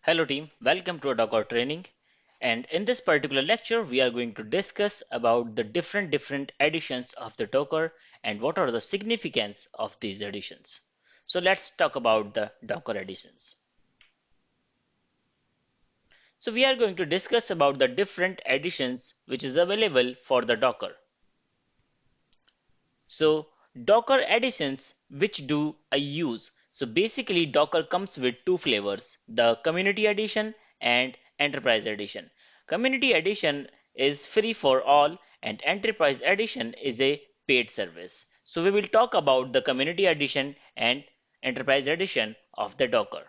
Hello team, welcome to a Docker training. And in this particular lecture, we are going to discuss about the different editions of the Docker and what are the significance of these editions. So let's talk about the Docker editions. So we are going to discuss about the different editions which is available for the Docker. So Docker editions, which do I use? So basically Docker comes with two flavors, the community edition and enterprise edition. Community edition is free for all and enterprise edition is a paid service. So we will talk about the community edition and enterprise edition of the Docker.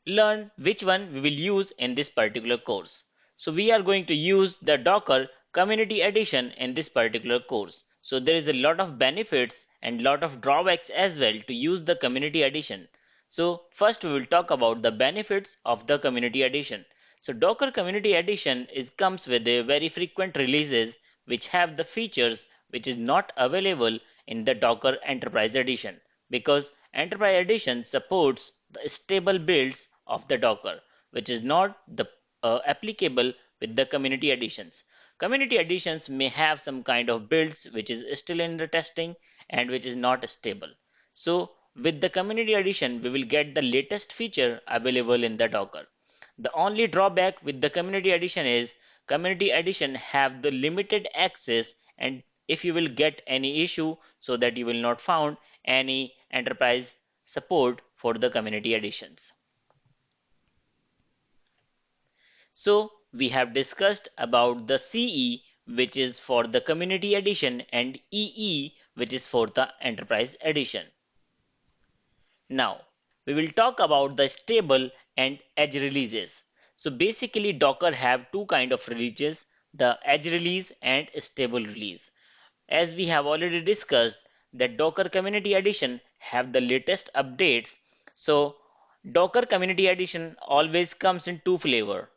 Learn which one we will use in this particular course. So we are going to use the Docker Community Edition in this particular course. So there is a lot of benefits and lot of drawbacks as well to use the Community Edition. So first we will talk about the benefits of the Community Edition. So Docker Community Edition comes with a very frequent releases which have the features which is not available in the Docker Enterprise Edition, because Enterprise Edition supports the stable builds of the Docker, which is not the applicable with the community editions. Community editions may have some kind of builds which is still in the testing and which is not stable. So with the community edition, we will get the latest feature available in the Docker. The only drawback with the community edition is community edition have the limited access, and if you will get any issue, so that you will not found any enterprise support for the community editions. So we have discussed about the CE, which is for the community edition, and EE, which is for the enterprise edition. Now we will talk about the stable and edge releases. So basically Docker have two kind of releases, the edge release and stable release. As we have already discussed that Docker Community Edition have the latest updates. So Docker Community Edition always comes in two flavor,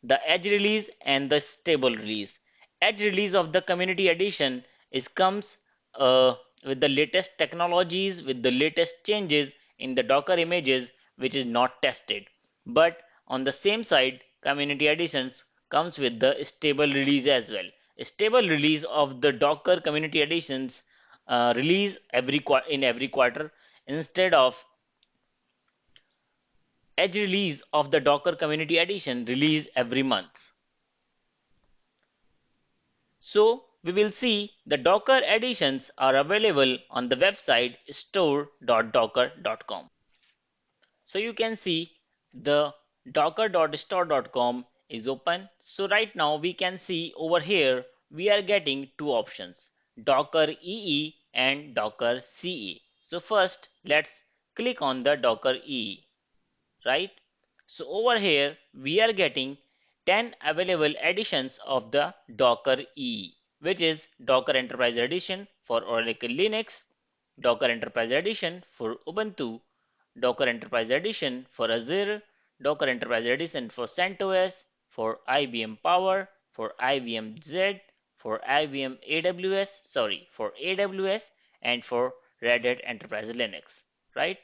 the edge release and the stable release. Edge release of the Community Edition is comes with the latest technologies, with the latest changes in the Docker images which is not tested. But on the same side, Community Editions comes with the stable release as well. A stable release of the Docker Community Editions release in every quarter, instead of edge release of the Docker Community Edition release every month. So we will see the Docker editions are available on the website store.docker.com. So you can see the docker.store.com is open. So right now we can see over here we are getting two options, Docker EE and Docker CE. So first let's click on the Docker EE, right? So over here we are getting 10 available editions of the Docker EE, which is Docker Enterprise Edition for Oracle Linux, Docker Enterprise Edition for Ubuntu, Docker Enterprise Edition for Azure, Docker Enterprise Edition for CentOS, for IBM Power, for IBM Z, for IBM for AWS, and for Red Hat Enterprise Linux, right?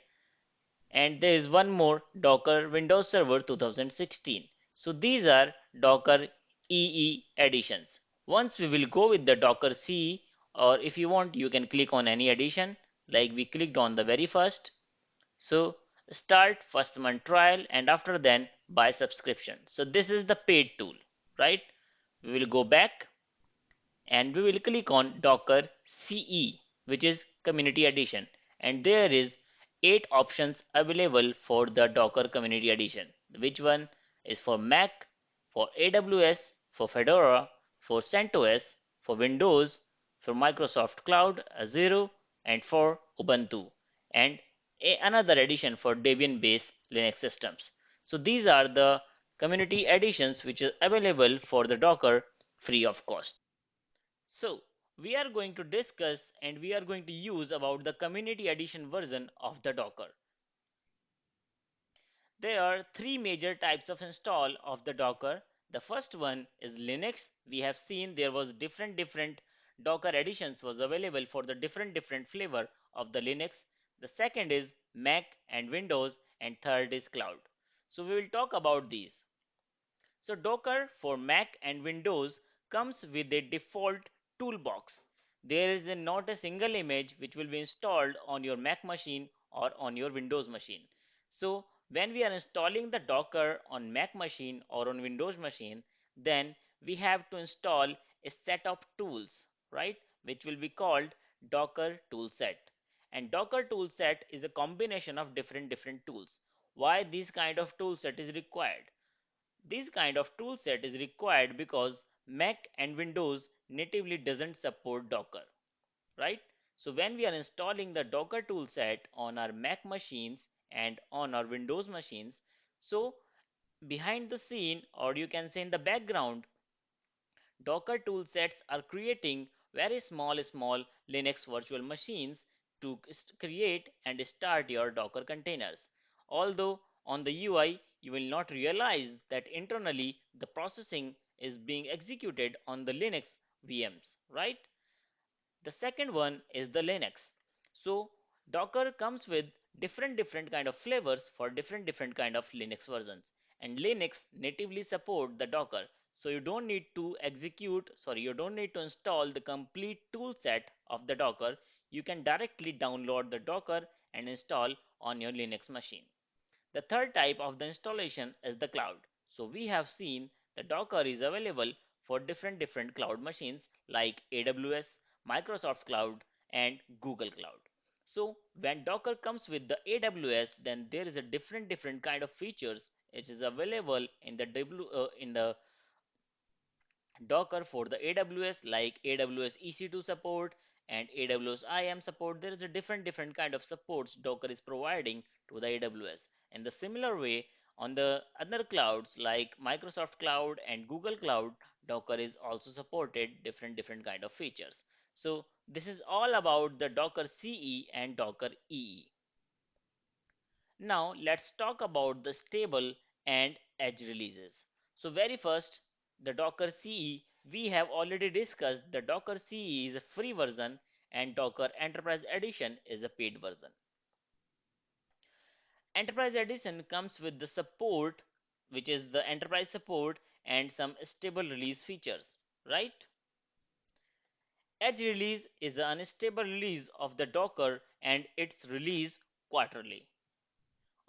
And there is one more, Docker Windows Server 2016. So these are Docker EE editions. Once we will go with the Docker CE, or if you want you can click on any edition, like we clicked on the very first. So start first month trial and after then buy subscription. So this is the paid tool, right? We will go back and we will click on Docker CE, which is Community Edition, and there is 8 options available for the Docker Community Edition. Which one is for Mac, for AWS, for Fedora, for CentOS, for Windows, for Microsoft Cloud, Azure, and for Ubuntu, and another edition for Debian based Linux systems. So these are the community editions which are available for the Docker free of cost. So we are going to discuss and we are going to use about the community edition version of the Docker. There are three major types of install of the Docker. The first one is Linux. We have seen there was different Docker editions was available for the different flavor of the Linux. The second is Mac and Windows, and third is cloud. So we will talk about these. So Docker for Mac and Windows comes with a default toolbox. There is not a single image which will be installed on your Mac machine or on your Windows machine. So when we are installing the Docker on Mac machine or on Windows machine, then we have to install a set of tools, right? Which will be called Docker toolset. And Docker toolset is a combination of different tools. Why this kind of toolset is required? This kind of toolset is required because Mac and Windows natively doesn't support Docker, right? So when we are installing the Docker toolset on our Mac machines and on our Windows machines, so behind the scene, or you can say in the background, Docker toolsets are creating very small Linux virtual machines to create and start your Docker containers. Although on the UI you will not realize that internally the processing is being executed on the Linux VMs, right? The second one is the Linux. So Docker comes with different kind of flavors for different kind of Linux versions, and Linux natively support the Docker. So you don't need to install the complete tool set of the Docker. You can directly download the Docker and install on your Linux machine. The third type of the installation is the cloud. So we have seen the Docker is available for different cloud machines like AWS, Microsoft Cloud, and Google Cloud. So when Docker comes with the AWS, then there is a different kind of features which is available in the Docker for the AWS, like AWS EC2 support and AWS IAM support. There is a different kind of supports Docker is providing to the AWS. In the similar way, on the other clouds like Microsoft Cloud and Google Cloud, Docker is also supported different kind of features. So this is all about the Docker CE and Docker EE. Now let's talk about the stable and edge releases. So very first, the Docker CE, we have already discussed the Docker CE is a free version and Docker Enterprise Edition is a paid version. Enterprise Edition comes with the support, which is the enterprise support and some stable release features, right? Edge release is an unstable release of the Docker and it's released quarterly.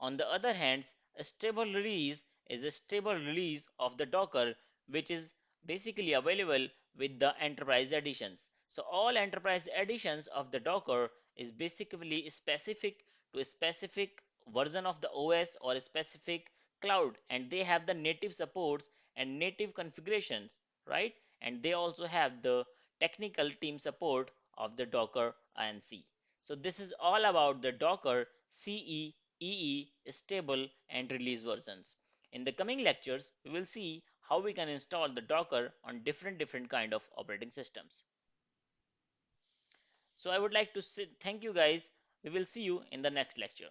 On the other hand, a stable release is a stable release of the Docker which is basically available with the enterprise editions. So all enterprise editions of the Docker is basically specific to a specific version of the OS or a specific cloud, and they have the native supports and native configurations, right? And they also have the technical team support of the Docker INC. So this is all about the Docker CE, EE, stable and release versions. In the coming lectures, we will see how we can install the Docker on different kind of operating systems. So I would like to say thank you guys. We will see you in the next lecture.